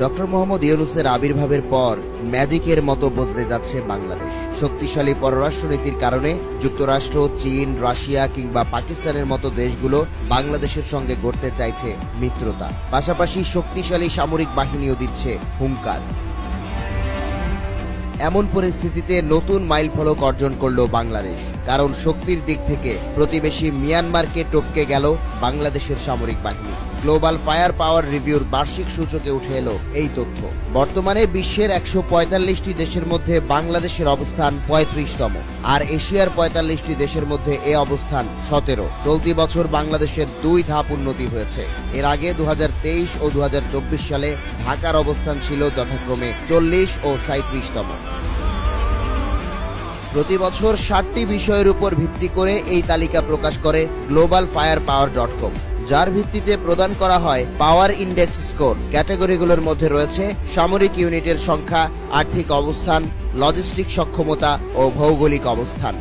Doctor Mohammad ইউনূসের আবির্ভাবের পর ম্যাজিকের মতো বদলে যাচ্ছে বাংলাদেশ। শক্তিশালী পররাষ্ট্রনীতির কারণে যুক্তরাষ্ট্র, চীন, রাশিয়া কিংবা পাকিস্তানের মতো দেশগুলো বাংলাদেশের সঙ্গে গড়তে চাইছে মিত্রতা। পাশাপাশি শক্তিশালী সামরিক বাহিনীও দিচ্ছে হুঙ্কার। এমন পরিস্থিতিতে নতুন মাইলফলক অর্জন করল বাংলাদেশ, কারণ শক্তির দিক থেকে প্রতিবেশী মিয়ানমারকে টপকে গেল বাংলাদেশের সামরিক বাহিনী। গ্লোবাল ফায়ার পাওয়ার রিভিউর বার্ষিক সূচকে উঠে এলো এই তথ্য। বর্তমানে বিশ্বের ১৪৫টি দেশের মধ্যে বাংলাদেশের অবস্থান ৩৫তম, আর এশিয়ার ৪৫টি দেশের মধ্যে এ অবস্থান ১৭। চলতি বছর বাংলাদেশের ২ ধাপ উন্নতি হয়েছে। এর আগে ২০২৩ ও ২০২৪ সালে ঢাকার অবস্থান ছিল যথাক্রমে ৪০ ও ৩৭তম। প্রতি বছর ৬০টি বিষয়ের উপর ভিত্তি করে এই তালিকা প্রকাশ করে গ্লোবাল ফায়ার পাওয়ার.com, যার ভিত্তিতে প্রদান করা হয় পাওয়ার ইন্ডেক্স স্কোর। ক্যাটাগরিগুলোর মধ্যে রয়েছে সামরিক ইউনিটের সংখ্যা, আর্থিক অবস্থান, লজিস্টিক সক্ষমতা ও ভৌগোলিক অবস্থান।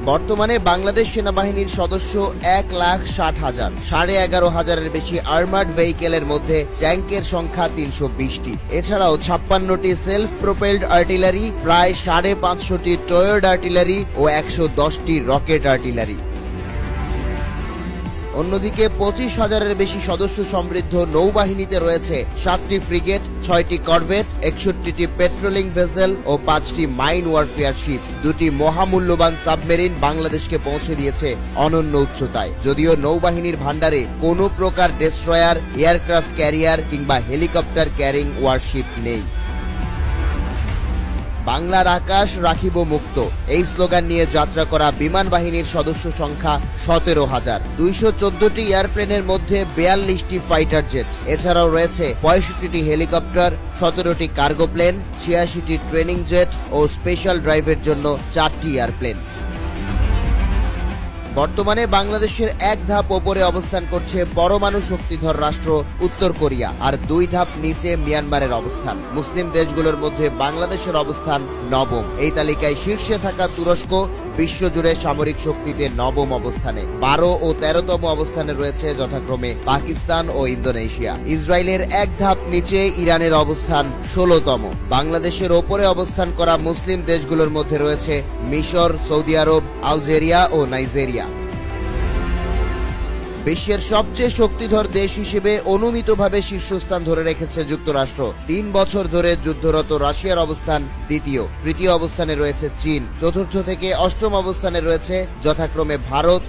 বর্তমানে বাংলাদেশ সেনাবাহিনীর সদস্য ১,৬০,০০০। ১১,৫০০-এর বেশি আর্মার্ড ভেহিকেলের মধ্যে ট্যাঙ্কের সংখ্যা ৩২০টি। এছাড়াও ৫৬টি সেলফ প্রোপেলড আর্টিলারি, প্রায় ৫৫০টি টয়েড আর্টিলারি ও ১১০টি রকেট আর্টিলারি। অন্যদিকে ২৫,০০০-এর বেশি সদস্য সমৃদ্ধ নৌবাহিনীতে রয়েছে ৭টি ফ্রিগেট, ৬টি করভেট, ৬১টি পেট্রোলিং ভেসেল ও ৫টি মাইন ওয়ারফেয়ার শিপ। ২টি মহামূল্যবান সাবমেরিন বাংলাদেশকে পৌঁছে দিয়েছে অনন্য উচ্চতায়। যদিও নৌবাহিনীর ভান্ডারে কোনো প্রকার ডেস্ট্রয়ার, এয়ারক্রাফট ক্যারিয়ার কিংবা হেলিকপ্টার ক্যারিং ওয়ারশিপ নেই। বাংলার আকাশ রাখিব মুক্ত, এই স্লোগান নিয়ে যাত্রা করা বিমান বাহিনীর সদস্য সংখ্যা ১৭,০০০। ২১৪টি এয়ারপ্লেনের মধ্যে ৪২টি ফাইটার জেট। এছাড়াও রয়েছে ৬৫টি হেলিকপ্টার, ১৭টি কার্গো প্লেন, ৮৬টি ট্রেনিং জেট ও স্পেশাল ড্রাইভের জন্য ৪টি এয়ারপ্লেন। বর্তমানে বাংলাদেশের এক ধাপ ওপরে অবস্থান করছে পরমাণু শক্তিধর রাষ্ট্র উত্তর কোরিয়া, আর ২ ধাপ নিচে মিয়ানমারের অবস্থান। মুসলিম দেশগুলোর মধ্যে বাংলাদেশের অবস্থান ৯ম। এই তালিকায় শীর্ষে থাকা তুরস্ক বিশ্বজুড়ে সামরিক শক্তিতে ৯ম অবস্থানে। ১২ ও ১৩তম অবস্থানে রয়েছে যথাক্রমে পাকিস্তান ও ইন্দোনেশিয়া। ইসরায়েলের এক ধাপ নিচে ইরানের অবস্থান ১৬তম। বাংলাদেশের ওপরে অবস্থান করা মুসলিম দেশগুলোর মধ্যে রয়েছে মিশর, সৌদি আরব, আলজেরিয়া ও নাইজেরিয়া। বিশ্বের সবচেয়ে শক্তিধর দেশ হিসেবে অনুমিতভাবে শীর্ষস্থান ধরে রেখেছে যুক্তরাষ্ট্র। ৩ বছর ধরে যুদ্ধরত রাশিয়ার অবস্থান দ্বিতীয়। তৃতীয় অবস্থানে রয়েছে চীন। চতুর্থ থেকে অষ্টম অবস্থানে রয়েছে যথাক্রমে ভারত,